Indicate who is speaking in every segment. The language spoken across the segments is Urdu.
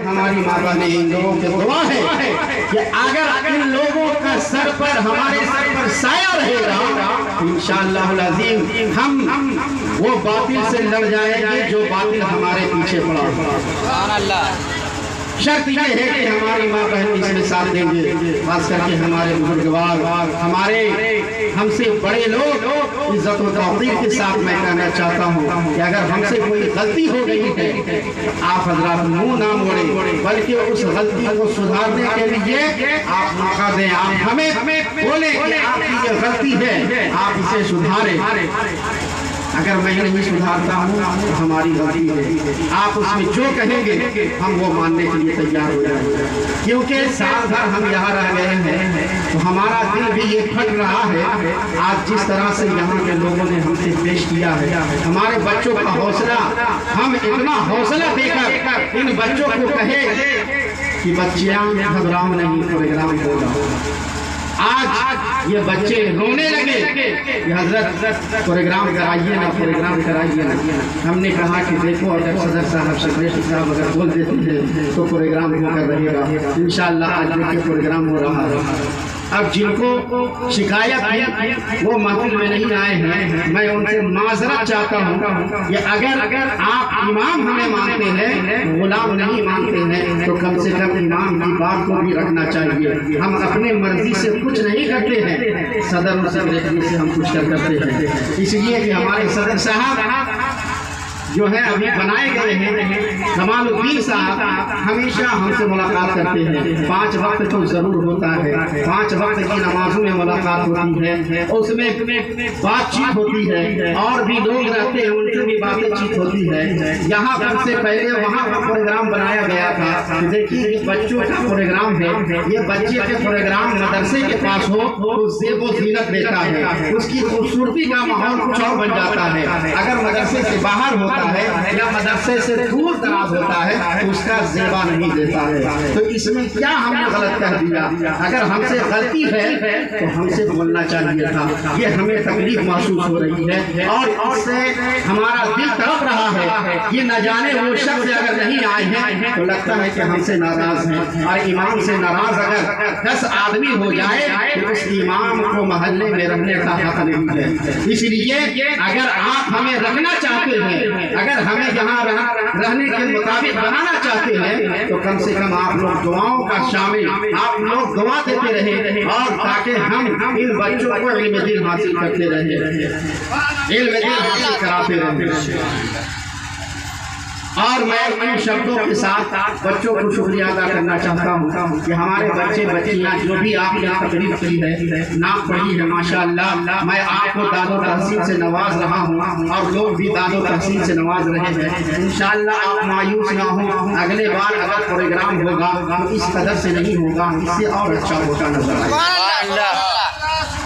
Speaker 1: ہماری ماں بہنیں ان لوگوں کی دعا ہے کہ اگر ان لوگوں کا سر پر ہمارے سر پر سایہ رہے گا انشاءاللہ العظیم ہم وہ باطل سے لڑ جائیں گے جو باطل ہمارے پیچھے پڑا سبحان اللہ۔ شرط یہ ہے کہ ہماری ماں بہن اس میں ساتھ دیں گے، خاص کر کے ہمارے بزرگوار ہمارے ہم سے بڑے لوگ عزت و توقیر کے ساتھ میں کہنا چاہتا ہوں کہ اگر ہم سے کوئی غلطی ہو گئی ہے آپ حضرات منہ نہ موڑیں، بلکہ اس غلطی کو سدھارنے کے لیے آپ موقع دیں، آپ ہمیں بولیں کہ آپ کی یہ غلطی ہے آپ اسے سدھاریں۔ اگر میں نہیں سدھارتا ہوں تو ہماری غلطی ہے، آپ اس میں جو کہیں گے ہم وہ ماننے کے لیے تیار ہو جائیں گے، کیونکہ سال بھر ہم یہاں رہ گئے ہیں تو ہمارا دل بھی یہ پھٹ رہا ہے۔ آج جس طرح سے یہاں کے لوگوں نے ہم سے پیش کیا ہے، ہمارے بچوں کا حوصلہ، ہم اتنا حوصلہ دے کر ان بچوں کو کہے کہ بچیاں گھبراؤ نہیں، پروگرام ہوگا۔ آج یہ بچے رونے لگے کہ حضرت پروگرام کرائیے نا، پروگرام کرائیے نا۔ ہم نے کہا کہ دیکھو اگر صدر صاحب سیکریٹری صاحب اگر بول دیتے ہیں تو پروگرام ہو کر رہے گا انشاءاللہ۔ آج دیکھیں پروگرام ہو رہا ہے۔ اب جن کو شکایت ہے وہ محفل میں نہیں آئے ہیں، میں ان سے معذرت چاہتا ہوں کہ اگر آپ امام ہمیں مانتے ہیں، غلام نہیں مانتے ہیں، تو کم سے کم امام کی بات کو بھی رکھنا چاہیے۔ ہم اپنے مرضی سے کچھ نہیں کرتے ہیں، صدر اور سیکریٹری سے ہم کچھ کرتے ہیں، اس لیے کہ ہمارے صدر صاحب جو ہے ابھی بنائے گئے ہیں کمال الدین صاحب ہمیشہ ہم سے ملاقات کرتے ہیں، 5 وقت تو ضرور ہوتا ہے، 5 وقت کی نمازوں میں ملاقات ہوتی ہے، اس میں بات چیت ہوتی ہے، اور بھی لوگ رہتے ہیں ان سے بھی بات چیت ہوتی ہے۔ یہاں پر سے پہلے وہاں پر پروگرام بنایا گیا تھا، دیکھیے یہ بچوں کا پروگرام ہے، یہ بچے کے پروگرام مدرسے کے پاس ہو تو زیب و زینت دیتا ہے، اس کی خوبصورتی کا ماحول کچھ اور بن جاتا ہے۔ اگر مدرسے سے باہر ہوتا ہے یا مدرسے سے دور دراز ہوتا ہے تو اس کا زیبا نہیں دیتا ہے۔ تو اس میں کیا ہم نے غلط کہہ دیا؟ اگر ہم سے غلطی ہے تو ہم سے بولنا چاہیے تھا۔ یہ ہمیں تکلیف محسوس ہو رہی ہے اور اس سے ہمارا دل تڑپ رہا ہے، یہ نہ جانے وہ شخص اگر نہیں آئے ہیں تو لگتا ہے کہ ہم سے ناراض ہیں، اور امام سے ناراض اگر 10 آدمی ہو جائے تو اس امام کو محلے میں رہنے کا حق نہیں ہے۔ اس لیے اگر آپ ہمیں رکھنا چاہتے ہیں، اگر ہمیں یہاں رہنے کے مطابق بنانا چاہتے ہیں تو کم سے کم آپ لوگ دعاؤں کا شامل، آپ لوگ دعا دیتے رہیں، اور تاکہ ہم ان بچوں کو علم دین حاصل کرتے رہیں، علم دین حاصل کراتے رہیں۔ اور میں ان شبدوں کے ساتھ بچوں کو شکریہ ادا کرنا چاہتا ہوں کہ ہمارے بچے بچیاں جو بھی آپ نے تقریر کی ہے، نام پڑھی ہے، ماشاءاللہ میں آپ کو داد و تحسین سے نواز رہا ہوں اور لوگ بھی داد و تحسین سے نواز رہے ہیں۔ انشاءاللہ آپ مایوس نہ ہوں، اگلے بار اگر پروگرام ہوگا تو اس قدر سے نہیں ہوگا، اس سے اور اچھا ہوتا نظر آئے گا۔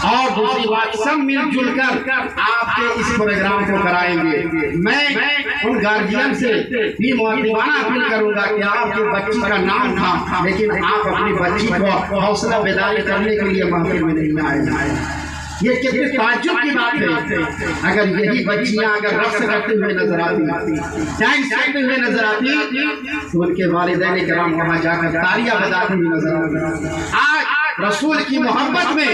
Speaker 1: اور دوسری بات، سب مل جل کر آپ کے اس پروگرام کو کرائیں گے۔ میں ان گارجین سے بھی مؤدبانہ اپیل کروں گا کہ آپ کے بچی کا نام تھا لیکن آپ اپنی بچی کو حوصلہ بیداری کرنے کے لیے محفل میں نہیں آئے۔ یہ کتنے تعجب کی بات ہے، اگر یہی بچیاں اگر رقص کرتے ہوئے نظر آتی، ڈانس کرتے ہوئے نظر آتی تو ان کے والدین کرام وہاں جا کر تالیاں بجاتے ہوئے نظر آتی۔ آج رسول کی محبت میں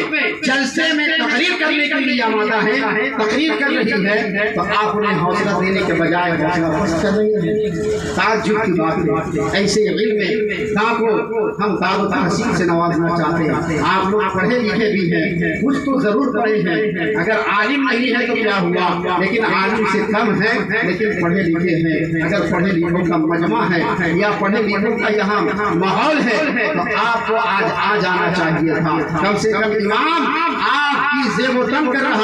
Speaker 1: جلسے میں تقریر کرنے کے لیے آمادہ ہے، تقریر کر رہی ہے، تو آپ انہیں حوصلہ دینے کے بجائے حوصلہ پست کر رہی ہیں۔ تعجب کی بات ہے، ایسے علم کو ہم داد و تحسین سے نوازنا چاہتے ہیں۔ آپ لوگ پڑھے لکھے بھی ہیں، کچھ تو ضرور پڑھے ہیں، اگر عالم نہیں ہے تو کیا ہوا، لیکن عالم سے کم ہے لیکن پڑھے لکھے ہیں۔ اگر پڑھے لکھوں کا مجمع ہے یا پڑھے لکھوں کا یہاں ماحول ہے تو آپ کو آج آ جانا چاہیے تھا۔ کم سے کم امام آپ کی زیب و تن کر رہا